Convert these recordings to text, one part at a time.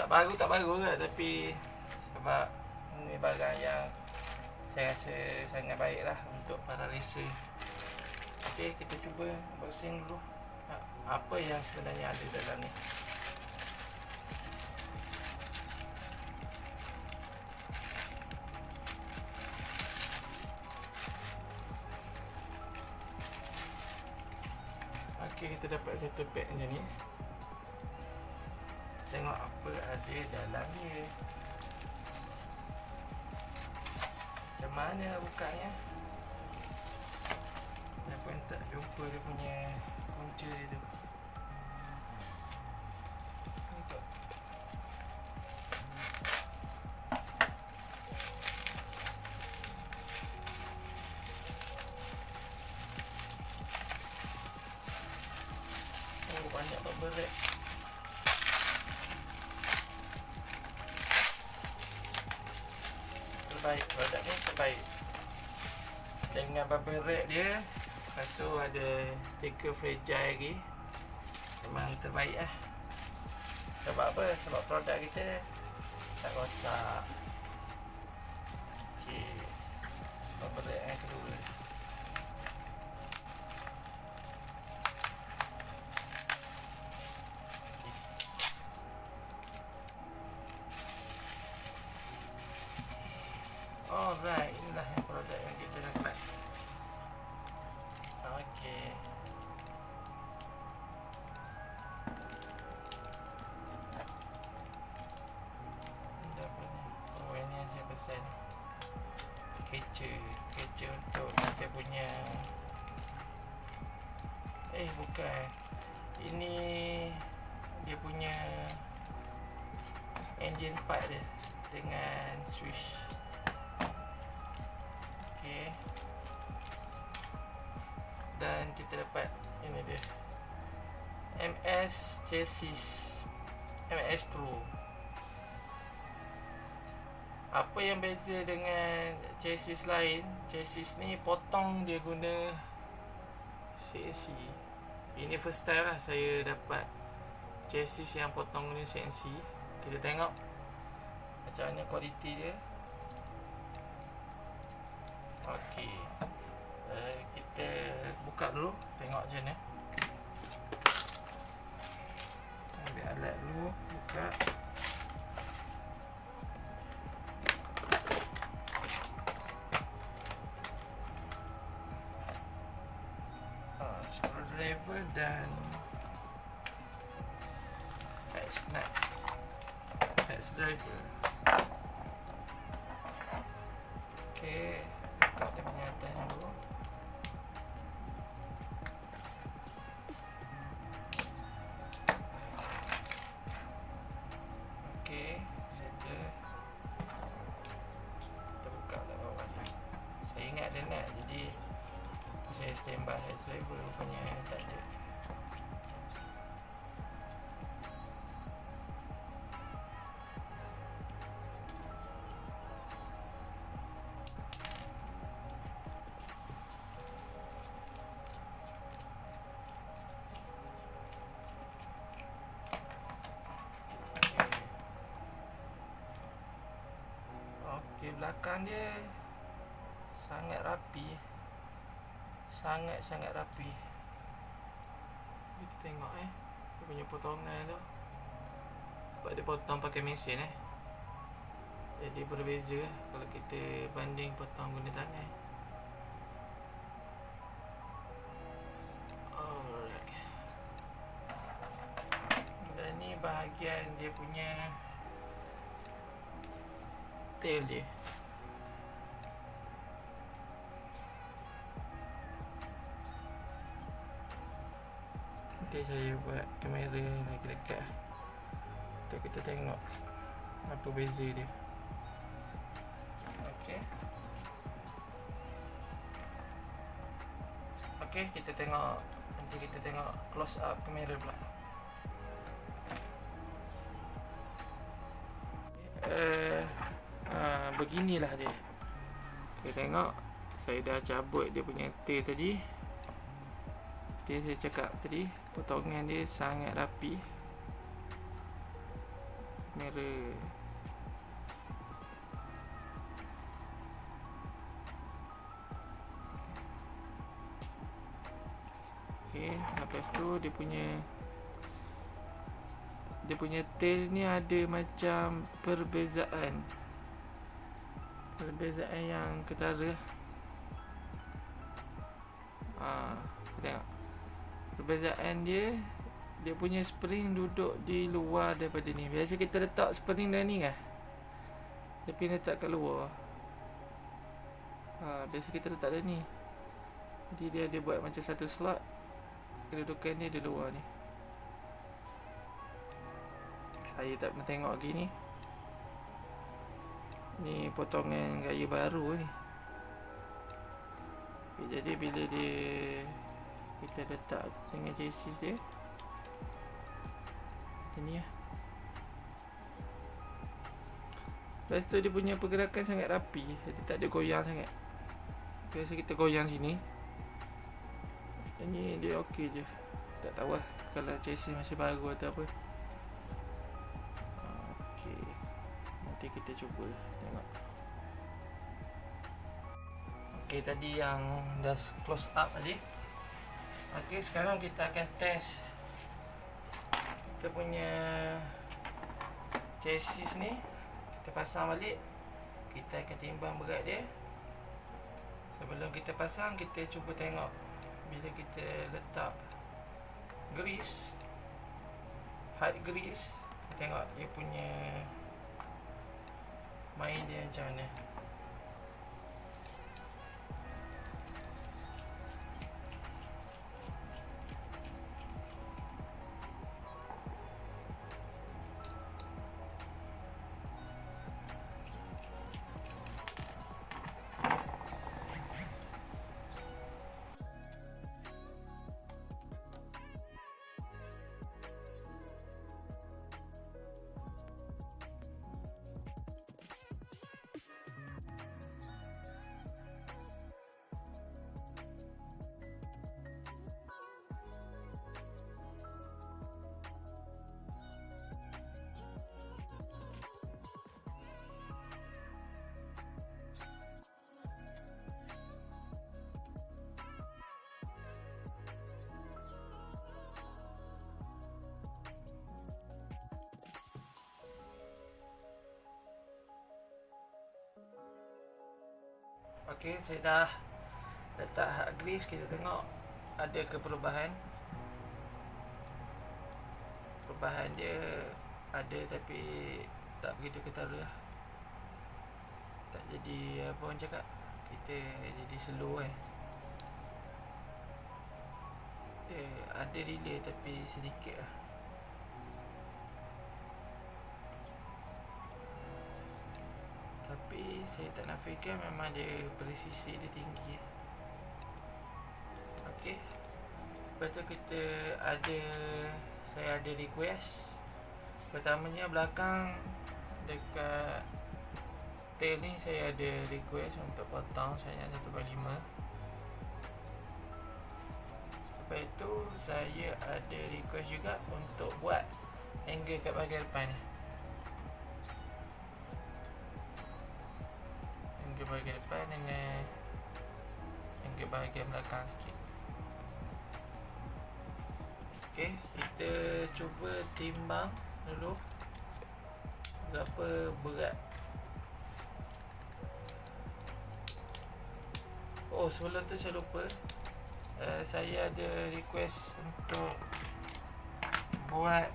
baru ke, tapi sebab ni barang yang saya rasa sangat baik lah untuk para racer. Okey, kita cuba unboxing dulu apa yang sebenarnya ada dalam ni. Okey, kita dapat satu pack macam ni. Tengok apa ada dalam ni. Macam mana bukanya? Saya pun tak jumpa dia punya punca dia tu. Tengok. Oh, banyak bubble wrap. Terbaik, produk ni terbaik. Dengan bubble wrap dia, lepas tu ada stiker fragile lagi. Memang terbaik lah. Sebab apa? Sebab produk kita tak rosak. Okey, bubble wrap yang kedua. Alright, inilah yang produk yang kita dapat. Okey. Ini apa ni? Oh, ini yang saya pesan. Keca untuk kita punya. Bukan. Ini dia punya engine part dia dengan switch. Okay. Dan kita dapat ini dia, MS chassis, MS Pro. Apa yang beza dengan chassis lain? Chassis ni potong dia guna CNC. Ini first time lah saya dapat chassis yang potong guna CNC. Kita tengok macam mana kualiti dia. Okey, kita buka dulu, tengok macam mana. Ambil alat dulu, buka. Screwdriver dan head driver. Okey, buka dia punya atas dulu. Okey, settle. Kita buka kat bawah ni. Saya ingat dia nak, jadi saya standby head driver, rupanya tak ada. Okey, belakang dia sangat rapi. Sangat rapi. Kita tengok dia punya potongan tu. Sebab dia potong pakai mesin jadi berbeza kalau kita banding potong guna tangan. Alright. Dan ni bahagian dia punya tail dia. Nanti saya buat kamera lagi dekat untuk kita tengok apa beza dia. Okey, kita tengok. Nanti kita tengok close up kamera pula. Beginilah dia. Kita tengok. Saya dah cabut dia punya tail tadi. Seperti saya cakap tadi, potongan dia sangat rapi. merah. Okay, lepas tu dia punya tail ni ada macam perbezaan yang ketara. Tengok perbezaan dia punya spring duduk di luar daripada ni. Biasa kita letak spring dah ni kan, tapi letak kat luar. Biasa kita letak dah ni. Jadi dia ada buat macam satu slot, kedudukan dia di luar ni. Saya tak pernah tengok lagi ni. Ni potongan gaya baru ni. Jadi bila kita letak dengan chassis dia macam ni lah. Lepas tu dia punya pergerakan sangat rapi, jadi tak ada goyang sangat. Biasa kita goyang sini. Ini dia okey je. Tak tahu lah kalau chassis masih baru atau apa. Okey, nanti kita cuba tengok. Okey, tadi yang dah close up tadi. Okey, sekarang kita akan test kita punya chassis ni. Kita pasang balik. Kita akan timbang berat dia. Sebelum kita pasang, kita cuba tengok bila kita letak grease, hard grease, kita tengok dia punya main dia macam mana. Okey, saya dah letak hard grease. Kita tengok ada ke perubahan. Perubahan dia ada, tapi tak begitu ketara. Tak jadi apa orang cakap, kita jadi slow kan. Dia ada delay tapi sedikit lah. Tapi saya tak nafikan memang dia presisi dia tinggi. Okey. Lepas tu saya ada request. Pertamanya belakang dekat tail ni saya ada request untuk potong saya 1/5. Lepas tu saya ada request juga untuk buat angle kat bahagian depan ni. Angle bahagian depan dengan angle bahagian belakang sikit. Okey, kita cuba timbang dulu berapa berat. Oh, sebelum tu saya lupa, saya ada request untuk buat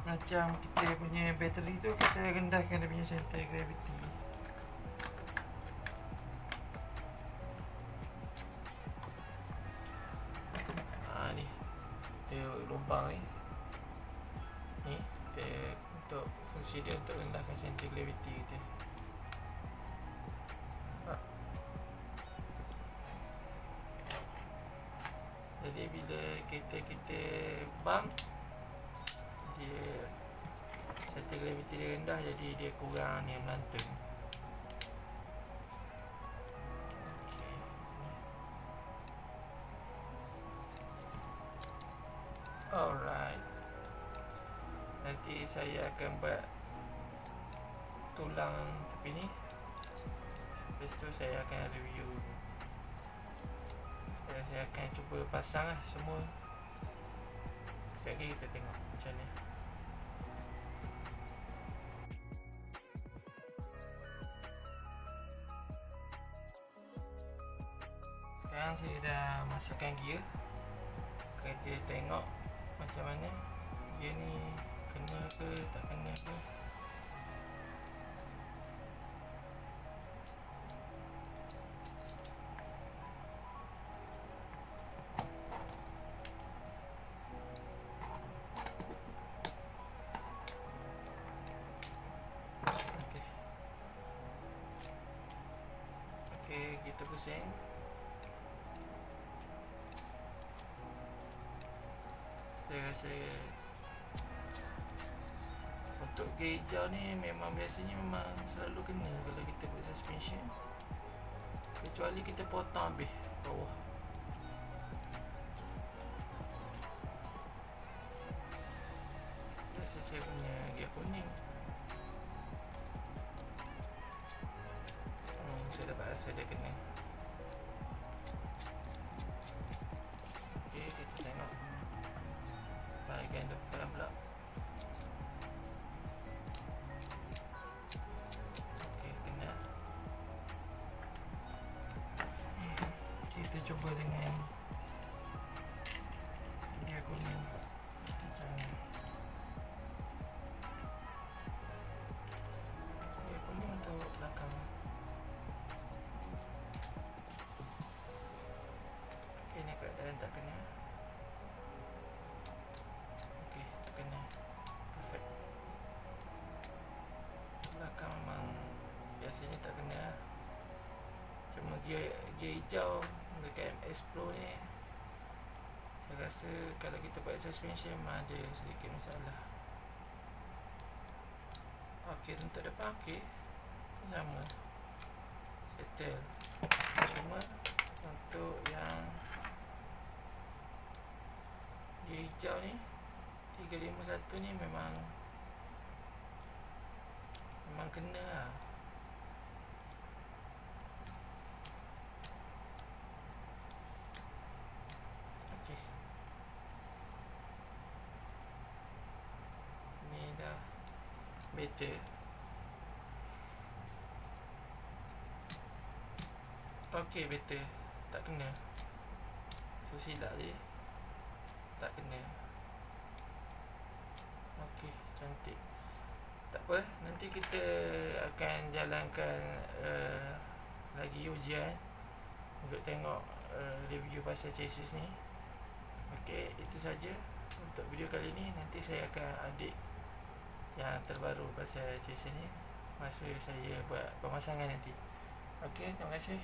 macam kita punya bateri tu, kita rendahkan dia punya center gravity. Ni dia lubang ni kita untuk fungsi dia untuk rendahkan center gravity kita. Jadi bila kita bump, dia center gravity dia rendah, jadi dia kurang ni melantung. Alright. nanti saya akan buat tulang tepi ni. Lepas tu saya akan review. Saya akan cuba pasang lah semua. Sekejap lagi kita tengok macam ni. Sekarang saya dah masukkan gear. Kita tengok macam mana gear ni kena ke tak kena ke. Okey, kita pusing. Saya rasa untuk gear hijau ni memang biasanya memang selalu kena kalau kita buat suspension, kecuali kita potong habis bawah. Rasa saya punya gear kuning. Saya dapat rasa dia kena. Okey, kita tengok bahagian depan pula. Okey, kena. Kita cuba dengan gear kuning. Gear kuning untuk belakang. Okey, ni keadaan tak kena. Okey, tak kena. Perfect. Belakang memang biasanya tak kena. Cuma gear hijau dekat MS Pro ni, saya rasa kalau kita buat suspension memang ada sedikit masalah. Okey, untuk depan okey, sama, settle. Cuma untuk yang gear hijau ni 351 ni memang kena lah. Okey, ni dah better. Okey, better. Tak kena. So silap je, tak kena. Okey, cantik. Tak apa, nanti kita akan jalankan lagi ujian untuk tengok review pasal chassis ni. Okey, itu saja untuk video kali ni. Nanti saya akan update yang terbaru pasal chassis ni masa saya buat pemasangan nanti. Okey, terima kasih.